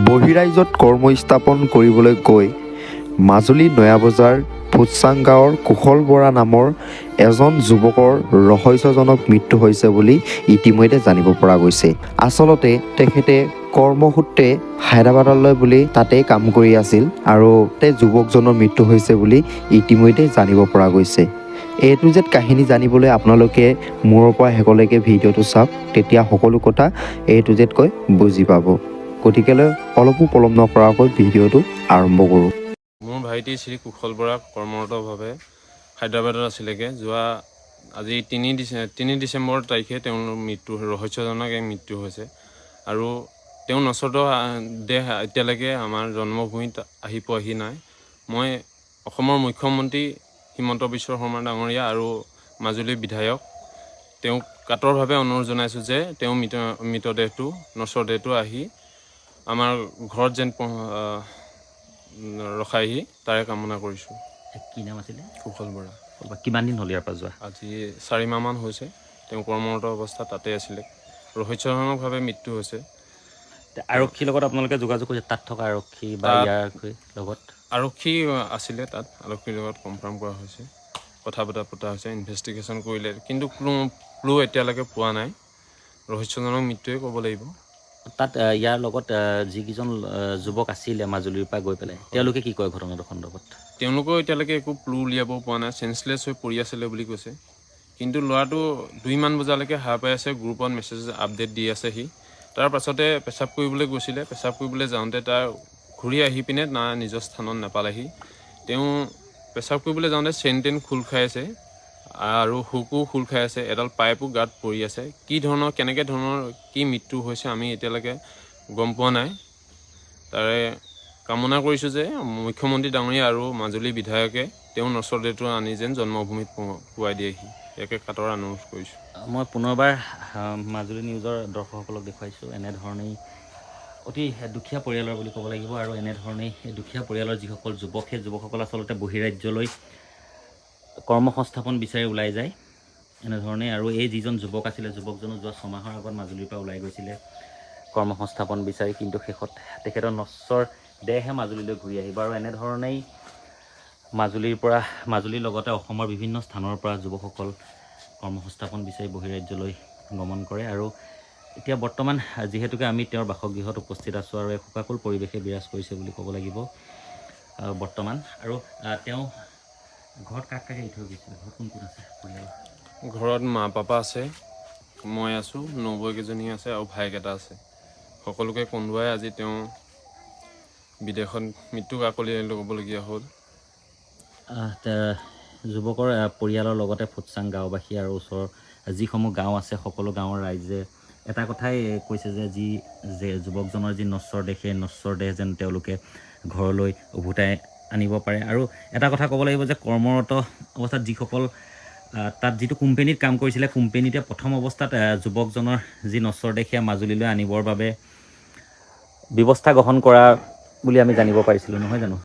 বহিৰাজ্যত কৰ্মস্থাপন কৰিবলৈ গৈ মাজুলী নয়াবজাৰ ফুটচাং গাঁৱৰ কুশল বৰা নামৰ এজন যুৱকৰ ৰহস্যজনক মৃত্যু হৈছে বুলি ইতিমধ্যে জানিব পৰা গৈছে। আচলতে তেখেতে কৰ্মসূত্ৰে হায়দৰাবাদলৈ বুলি তাতেই কাম কৰি আছিল আৰু যুৱকজনৰ মৃত্যু হৈছে বুলি ইতিমধ্যে জানিব পৰা গৈছে। এইটো যে কাহিনী জানিবলৈ আপোনালোকে মূৰৰ পৰা শেষলৈকে ভিডিঅ'টো চাওক, তেতিয়া সকলো কথা এইটো যে কৈ বুজি পাব। গতিকেলৈ অলপো পলম নকৰাকৈ ভিডিঅ'টো আৰম্ভ কৰোঁ। মোৰ ভাইটি শ্ৰী কুশল বৰা কৰ্মৰতভাৱে হায়দৰাবাদত আছিলেগৈ। যোৱা আজি 3 ডিচেম্বৰ তাৰিখে তেওঁৰ মৃত্যু ৰহস্যজনক এক মৃত্যু হৈছে আৰু তেওঁ নশ্বৰ দেহ এতিয়ালৈকে আমাৰ জন্মভূমিত আহি পোৱাহি নাই। মই অসমৰ মুখ্যমন্ত্ৰী হিমন্ত বিশ্ব শৰ্মা ডাঙৰীয়া আৰু মাজুলীৰ বিধায়ক তেওঁক কাতৰভাৱে অনুৰোধ জনাইছোঁ যে তেওঁ মৃতদেহটো নশ্বৰ দেহটো আহি আমাৰ ঘৰত যেন ৰখাইহি তাৰে কামনা কৰিছোঁ। কি নাম আছিলে? কুশল বৰা। কিমান দিন হ'ল ইয়াৰ পৰা যোৱা? আজি 4 মাহমান হৈছে। তেওঁ কৰ্মৰত অৱস্থাত তাতে আছিলে। ৰহস্যজনকভাৱে মৃত্যু হৈছে। আৰক্ষীৰ লগত আপোনালোকে যোগাযোগ কৰিছে? তাত থকা আৰক্ষী বা ইয়াৰ লগত আৰক্ষী আছিলে, তাত আৰক্ষীৰ লগত কনফাৰ্ম কৰা হৈছে, কথা বতৰা পতা হৈছে, ইনভেষ্টিগেশ্যন কৰিলে, কিন্তু ক্লু এতিয়ালৈকে পোৱা নাই। ৰহস্যজনক মৃত্যুৱে ক'ব লাগিব। তাত ইয়াৰ লগত যিকেইজন যুৱক আছিলে মাজুলীৰ পৰা গৈ পেলাই, তেওঁলোকে কি কয় ঘটনাটো সন্দৰ্ভত? তেওঁলোকেও এতিয়ালৈকে একো ক্লু উলিয়াব পৰা নাই। চেঞ্চলেছ হৈ পৰি আছিলে বুলি কৈছে, কিন্তু ল'ৰাটো 2 মান বজালৈকে সাৰ পাই আছে। গ্ৰুপত মেছেজ আপডেট দি আছে সি। তাৰ পাছতে পেচাব কৰিবলৈ গৈছিলে। পেচাব কৰিবলৈ যাওঁতে তাৰ ঘূৰি আহি পিনে নিজৰ স্থানত নাপালেহি। তেওঁ পেচাব কৰিবলৈ যাওঁতে চেইন খোল খাই আছে আৰু হুকো খোল খাই আছে। এডাল পাইপো গাত পৰি আছে। কেনেকৈ ধৰণৰ কি মৃত্যু হৈছে আমি এতিয়ালৈকে গম পোৱা নাই। তাৰে কামনা কৰিছোঁ যে মুখ্যমন্ত্ৰী ডাঙৰীয়া আৰু মাজুলী বিধায়কে তেওঁৰ নশ্বৰ দেহটো আনি যেন জন্মভূমিত পোৱাই দিয়েহি, ইয়াকে কাতৰ অনুৰোধ কৰিছোঁ। মই পুনৰবাৰ মাজুলী নিউজৰ দৰ্শকসকলক দেখুৱাইছোঁ, এনেধৰণেই অতি দুখীয়া পৰিয়ালৰ বুলি ক'ব লাগিব। আৰু এনেধৰণেই দুখীয়া পৰিয়ালৰ যিসকল যুৱক, সেই যুৱকসকল আচলতে বহিৰাজ্যলৈ কৰ্মসংস্থাপন বিচাৰি ওলাই যায় এনেধৰণেই। আৰু এই যিজন যুৱক আছিলে, যুৱকজনো যোৱা 6 মাহৰ আগত মাজুলীৰ পৰা ওলাই গৈছিলে কৰ্মসংস্থাপন বিচাৰি, কিন্তু শেষত তেখেতৰ নশ্বৰ দেহে মাজুলীলৈ ঘূৰি আহিব। আৰু এনেধৰণেই মাজুলীৰ লগতে অসমৰ বিভিন্ন স্থানৰ পৰা যুৱকসকল কৰ্মসংস্থাপন বিচাৰি বহিৰাজ্যলৈ গমন কৰে। আৰু এতিয়া বৰ্তমান যিহেতুকে আমি তেওঁৰ বাসগৃহত উপস্থিত আছোঁ আৰু এক শোকাকুল পৰিৱেশে বিৰাজ কৰিছে বুলি ক'ব লাগিব বৰ্তমান। আৰু তেওঁ ঘৰত কাক এৰি থৈ গৈছিলে? ঘৰত কোন কোন আছে পৰিয়ালৰ? ঘৰত মা পাপা আছে, মই আছোঁ, নবৌকেইজনী আছে আৰু ভাইক এটা আছে। সকলোকে কন্দুৱাই আজি তেওঁ বিদেশত মৃত্যুক আকলি ল'বলগীয়া হ'ল। যুৱকৰ পৰিয়ালৰ লগতে ফুটচাং গাঁওবাসী আৰু ওচৰৰ যিসমূহ গাঁও আছে, সকলো গাঁৱৰ ৰাইজে এটা কথাই কৈছে যে যুৱকজনৰ যি নশ্বৰ দেহ, সেই নশ্বৰ দেহ যেন তেওঁলোকে ঘৰলৈ উভতাই আনিব পাৰে। আৰু এটা কথা ক'ব লাগিব যে কৰ্মৰত অৱস্থাত যিসকল তাত যিটো কোম্পেনীত কাম কৰিছিলে, কোম্পেনীতে প্ৰথম অৱস্থাত যুৱকজনৰ যি নশ্বৰ দেহ সেয়া মাজুলীলৈ আনিবৰ বাবে ব্যৱস্থা গ্ৰহণ কৰা বুলি আমি জানিব পাৰিছিলোঁ, নহয় জানো?